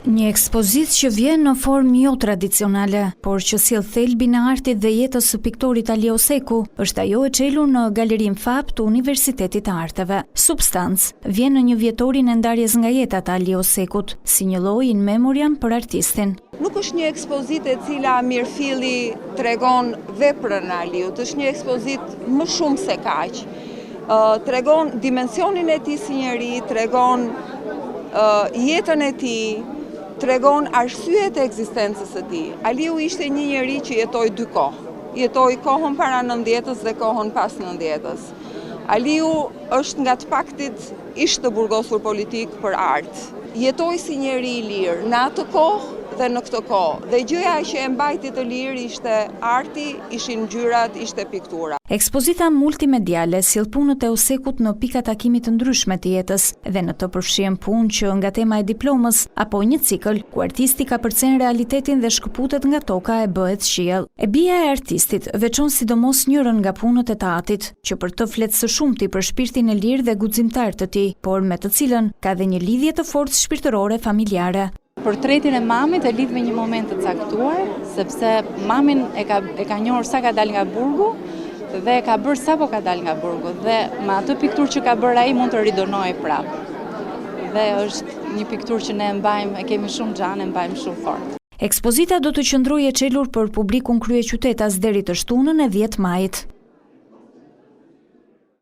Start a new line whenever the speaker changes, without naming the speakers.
Një ekspozitë që vjen në formë jo tradicionale, por që sjell thelbin e artit dhe jetës së piktorit Ali Oseku, është ajo e çelur në Galerinë Fap të Universitetit të Arteve. Substancë vjen në një vjetorin e ndarjes nga jeta të Ali Osekut, si një lloj in memoriam për artistin.
Nuk është një ekspozitë e cila mirëfilli tregon veprën e Aliut, është një ekspozitë më shumë se kaq. Tregon dimensionin e tij si njeri, tregon jetën e tij, tregon arsyet e ekzistencës së tij. Aliu ishte një njeri që jetoi dy kohë. Jetoi kohën para 90-s dhe kohën pas 90-s. Aliu është nga të paktit ish të burgosur politik për art. Jetoi si njeri i lirë në atë kohë dhe në këtë kohë. Dhe gjëja që e mbajti të lirë ishte arti, ishin ngjyrat, ishte piktura.
Ekspozita multimediale sjell punët e Osekut në pika takimi të ndryshme të jetës dhe në të përfshihen punë që nga tema e diplomës apo një cikël ku artisti ka përcen realitetin dhe shkëputet nga toka e bëhet qiell. E bija e artistit veçon sidomos njërin nga punët e teatrit, që për të flet së shumti për shpirtin e lirë dhe guximtar të tij, por me të cilën ka dhe një lidhje të fortë shpirtërore familjare.
Portretin e mamit e lidh me një moment të caktuar, sepse mamin e ka njohur sa ka dalë nga burgu dhe ka bërë sapo ka dalë nga burgu dhe me atë pikturë që ka bërë ai mund të ridonojë prapë. Dhe është një pikturë që ne e mbajmë, e kemi shumë xhan, e mbajmë shumë fort.
Ekspozita do të qëndrojë e çelur për publikun kryeqytetas deri të shtunën e 10 majit.